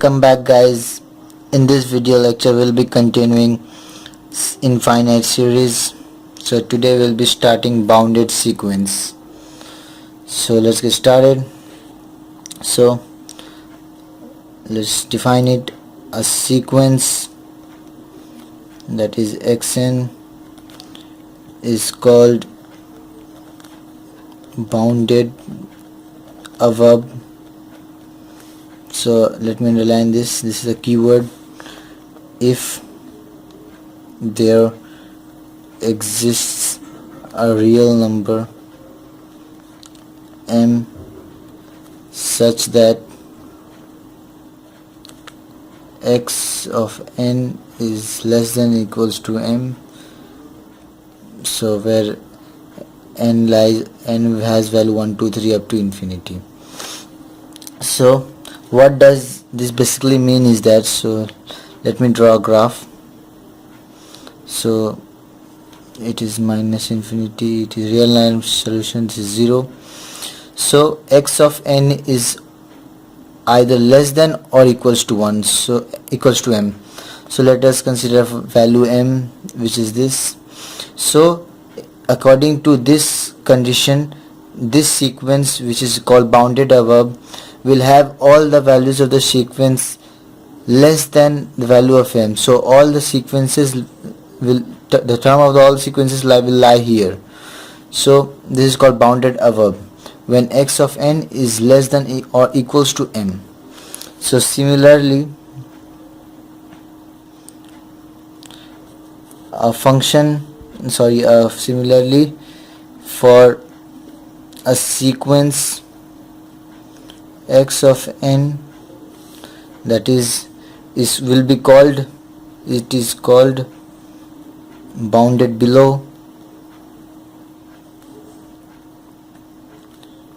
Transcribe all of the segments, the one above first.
Welcome back, guys. In this video lecture we'll be continuing infinite series. So today we'll be starting bounded sequence. So let's get started. So let's define it. A sequence that is xn is called bounded above. So let me underline this. This is a keyword. If there exists a real number m such that x of n is less than or equals to m, so where n has value 1 2 3 up to infinity. So what does this basically mean is that, so let me draw a graph. So it is minus infinity, it is real line solution, this is 0. So x of n is either less than or equals to 1, so equals to m. So let us consider value m, which is this. So according to this condition, this sequence, which is called bounded above, will have all the values of the sequence less than the value of m. So all the sequences will, the term of all sequences will lie here. So this is called bounded above when x of n is less than or equals to m. So similarly, similarly for a sequence x of n that is will be called, it is called bounded below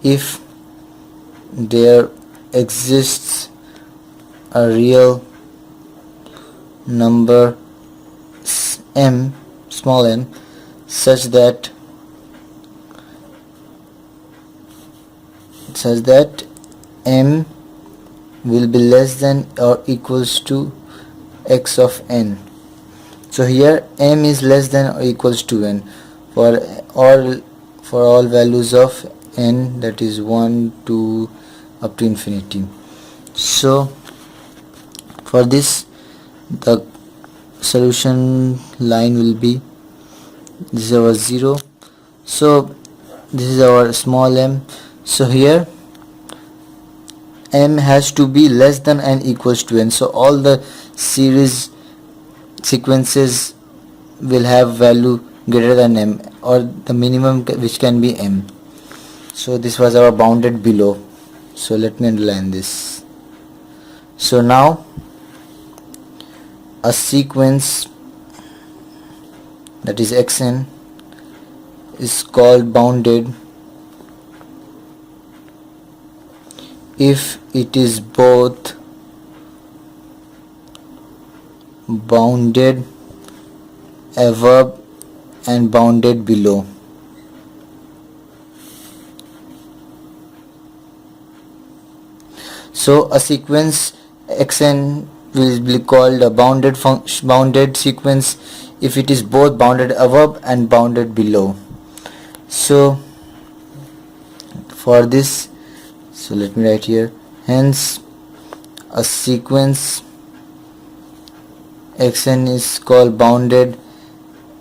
if there exists a real number m, small m, such that m will be less than or equals to x of n. So here m is less than or equals to n for all values of n, that is 1 2 up to infinity. So for this, the solution line will be, this is our 0, so this is our small m. So here m has to be less than and equals to n. So all the series sequences will have value greater than m, or the minimum which can be m. So this was our bounded below. So let me underline this. So now a sequence that is xn is called bounded if it is both bounded above and bounded below. So a sequence xn will be called a bounded sequence if it is both bounded above and bounded below. So for this, so let me write here, hence a sequence xn is called bounded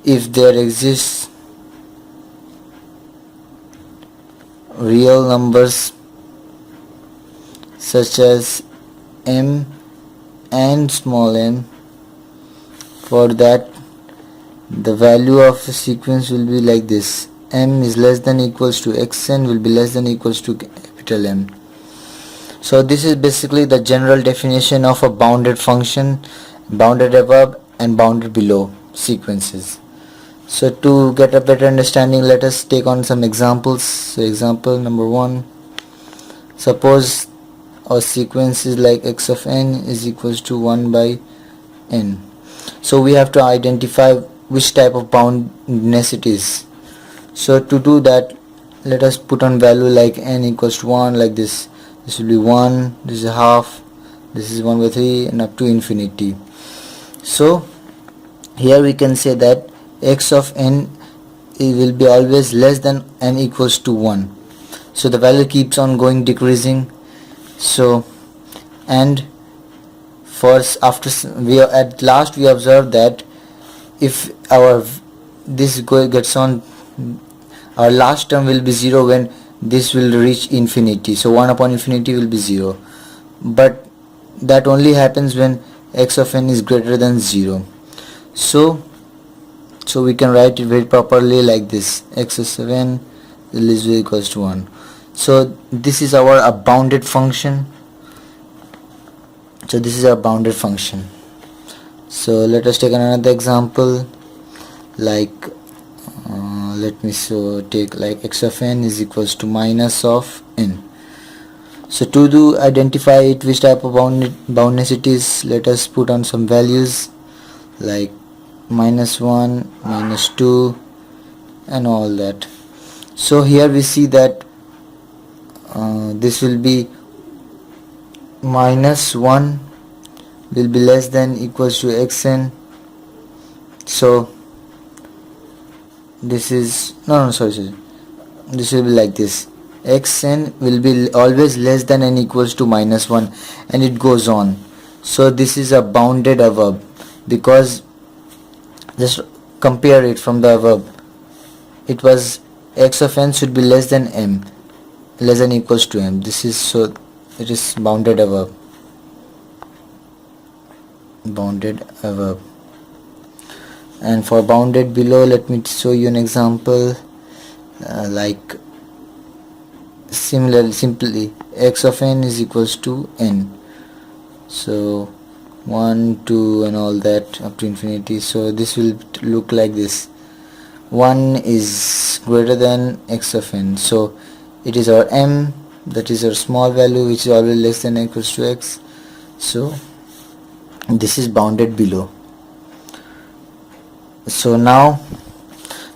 if there exists real numbers such as m and small m. For that, the value of the sequence will be like this: m is less than equals to xn will be less than equals to capital M. So this is basically the general definition of a bounded function, bounded above and bounded below sequences. So to get a better understanding, let us take on some examples. So example number 1, suppose our sequence is like x of n is equals to 1 by n. So we have to identify which type of boundedness it is. So to do that, let us put on value like n equals to 1, like this. This will be 1, this is half, this is 1 by 3 and up to infinity. So here we can say that x of n, it will be always less than n equals to 1. So the value keeps on going decreasing. So, and at last we observe that if our gets on, our last term will be 0 when this will reach infinity. So 1 upon infinity will be 0, but that only happens when x of n is greater than 0. So we can write it very properly like this: x of n is equals to 1. So this is our bounded function. So this is our bounded function. So let us take another example, like let me take like x of n is equals to minus of n. So to identify it, which type of boundness it is, let us put on some values like -1, -2 and all that. So here we see that this will be -1 will be less than equals to xn. So this is sorry, this will be like this: xn will be always less than n equals to -1, and it goes on. So this is a bounded above, because just compare it from the above, it was x of n should be less than m, less than equals to m. This is, so it is bounded above, and for bounded below, let me show you an example, like simply x of n is equals to n. So 1, 2 and all that up to infinity. So this will look like this: 1 is greater than x of n, so it is our m, that is our small value, which is always less than equals to x. So this is bounded below. So now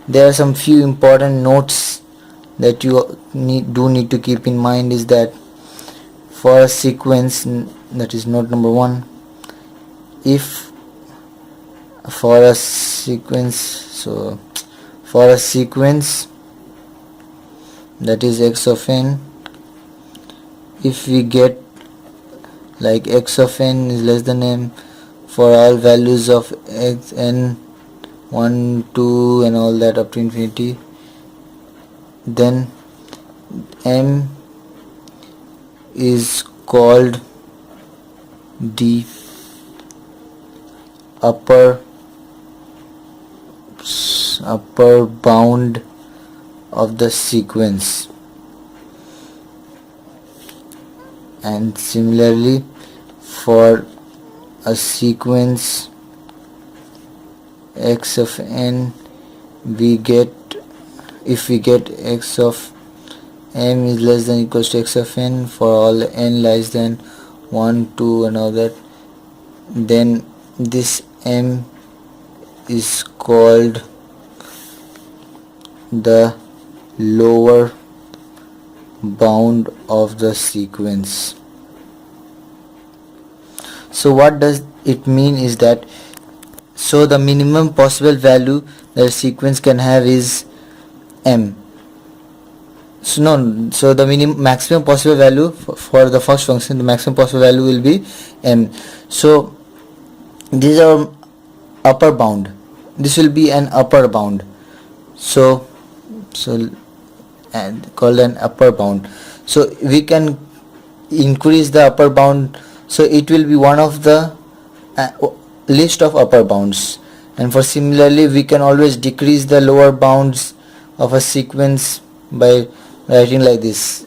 there are some few important notes that you need to keep in mind, is that for a sequence, that is note number 1, if for a sequence, that is x of n, if we get like x of n is less than m for all values of x n, 1, 2 and all that up to infinity, then m is called the upper bound of the sequence. And similarly, for a sequence x of n, if we get x of m is less than equals to x of n for all n less than 1, 2 and all that, then this m is called the lower bound of the sequence. So what does it mean is that, so the minimum possible value that a sequence can have is m. So the maximum possible value for the first function, the maximum possible value will be m. So this is our upper bound. This will be an upper bound. So and called an upper bound. So we can increase the upper bound, so it will be one of the list of upper bounds. And for similarly, we can always decrease the lower bounds of a sequence by writing like this: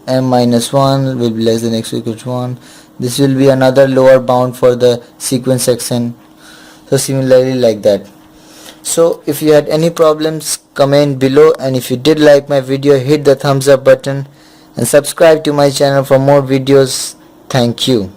m minus 1 will be less than x equals to 1. This will be another lower bound for the sequence xn. So similarly like that. So if you had any problems, comment below, and if you did like my video, hit the thumbs up button and subscribe to my channel for more videos. Thank you.